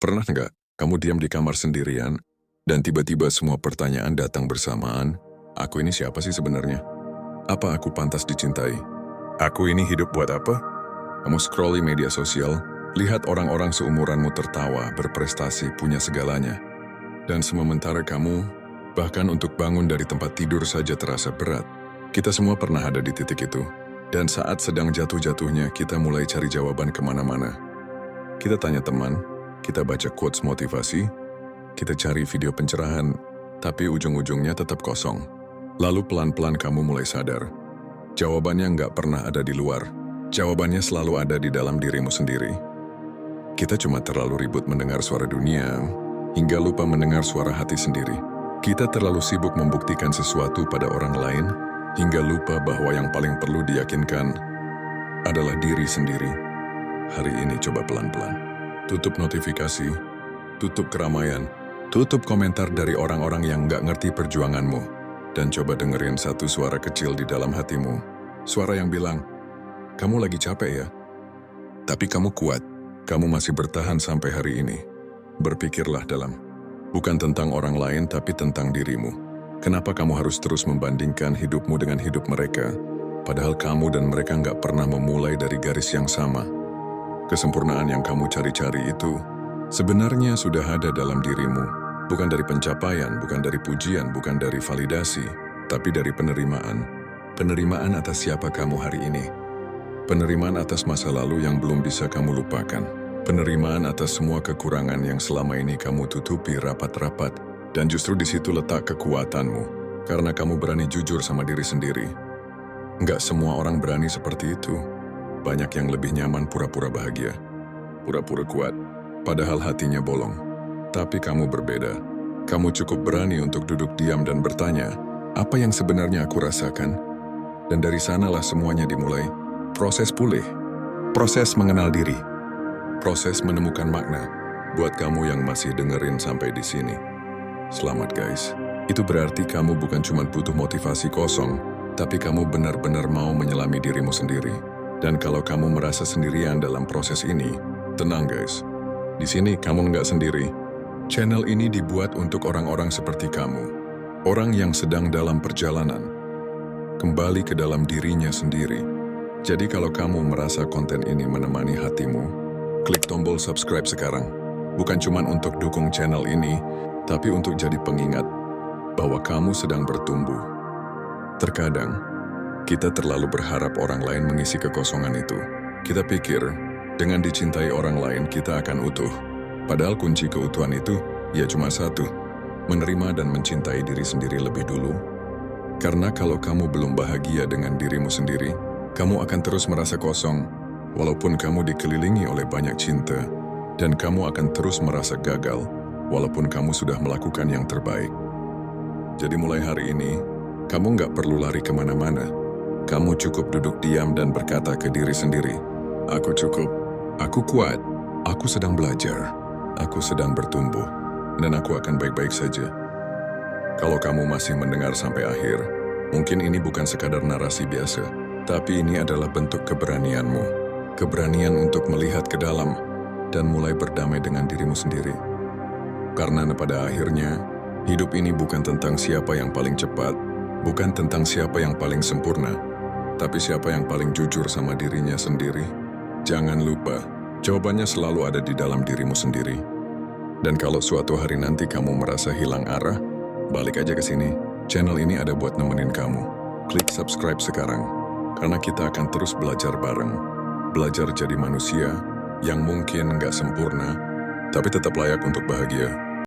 Pernah nggak kamu diam di kamar sendirian, dan tiba-tiba semua pertanyaan datang bersamaan? Aku ini siapa sih sebenarnya? Apa aku pantas dicintai? Aku ini hidup buat apa? Kamu scrolli media sosial, lihat orang-orang seumuranmu tertawa, berprestasi, punya segalanya. Dan sementara kamu, bahkan untuk bangun dari tempat tidur saja terasa berat. Kita semua pernah ada di titik itu. Dan saat sedang jatuh-jatuhnya, kita mulai cari jawaban kemana-mana. Kita tanya teman, kita baca quotes motivasi, kita cari video pencerahan, tapi ujung-ujungnya tetap kosong. Lalu pelan-pelan kamu mulai sadar. Jawabannya nggak pernah ada di luar. Jawabannya selalu ada di dalam dirimu sendiri. Kita cuma terlalu ribut mendengar suara dunia, hingga lupa mendengar suara hati sendiri. Kita terlalu sibuk membuktikan sesuatu pada orang lain, hingga lupa bahwa yang paling perlu diyakinkan adalah diri sendiri. Hari ini coba pelan-pelan. Tutup notifikasi, tutup keramaian, tutup komentar dari orang-orang yang nggak ngerti perjuanganmu, dan coba dengerin satu suara kecil di dalam hatimu. Suara yang bilang, kamu lagi capek ya? Tapi kamu kuat, kamu masih bertahan sampai hari ini. Berpikirlah dalam, bukan tentang orang lain tapi tentang dirimu. Kenapa kamu harus terus membandingkan hidupmu dengan hidup mereka, padahal kamu dan mereka nggak pernah memulai dari garis yang sama? Kesempurnaan yang kamu cari-cari itu sebenarnya sudah ada dalam dirimu. Bukan dari pencapaian, bukan dari pujian, bukan dari validasi, tapi dari penerimaan. Penerimaan atas siapa kamu hari ini. Penerimaan atas masa lalu yang belum bisa kamu lupakan. Penerimaan atas semua kekurangan yang selama ini kamu tutupi rapat-rapat. Dan justru di situ letak kekuatanmu, karena kamu berani jujur sama diri sendiri. Nggak semua orang berani seperti itu. Banyak yang lebih nyaman pura-pura bahagia, pura-pura kuat, padahal hatinya bolong. Tapi kamu berbeda. Kamu cukup berani untuk duduk diam dan bertanya, apa yang sebenarnya aku rasakan? Dan dari sanalah semuanya dimulai. Proses pulih, proses mengenal diri, proses menemukan makna. Buat kamu yang masih dengerin sampai di sini, selamat guys. Itu berarti kamu bukan cuma butuh motivasi kosong, tapi kamu benar-benar mau menyelami dirimu sendiri. Dan kalau kamu merasa sendirian dalam proses ini, tenang guys. Di sini kamu nggak sendiri. Channel ini dibuat untuk orang-orang seperti kamu. Orang yang sedang dalam perjalanan. Kembali ke dalam dirinya sendiri. Jadi kalau kamu merasa konten ini menemani hatimu, klik tombol subscribe sekarang. Bukan cuma untuk dukung channel ini, tapi untuk jadi pengingat bahwa kamu sedang bertumbuh. Terkadang, kita terlalu berharap orang lain mengisi kekosongan itu. Kita pikir, dengan dicintai orang lain kita akan utuh. Padahal kunci keutuhan itu, ya cuma satu, menerima dan mencintai diri sendiri lebih dulu. Karena kalau kamu belum bahagia dengan dirimu sendiri, kamu akan terus merasa kosong, walaupun kamu dikelilingi oleh banyak cinta, dan kamu akan terus merasa gagal, walaupun kamu sudah melakukan yang terbaik. Jadi mulai hari ini, kamu nggak perlu lari kemana-mana. Kamu cukup duduk diam dan berkata ke diri sendiri, aku cukup, aku kuat, aku sedang belajar, aku sedang bertumbuh, dan aku akan baik-baik saja. Kalau kamu masih mendengar sampai akhir, mungkin ini bukan sekadar narasi biasa, tapi ini adalah bentuk keberanianmu. Keberanian untuk melihat ke dalam dan mulai berdamai dengan dirimu sendiri. Karena pada akhirnya, hidup ini bukan tentang siapa yang paling cepat, bukan tentang siapa yang paling sempurna, tapi siapa yang paling jujur sama dirinya sendiri. Jangan lupa, jawabannya selalu ada di dalam dirimu sendiri. Dan kalau suatu hari nanti kamu merasa hilang arah, balik aja ke sini. Channel ini ada buat nemenin kamu. Klik subscribe sekarang, karena kita akan terus belajar bareng. Belajar jadi manusia yang mungkin nggak sempurna, tapi tetap layak untuk bahagia.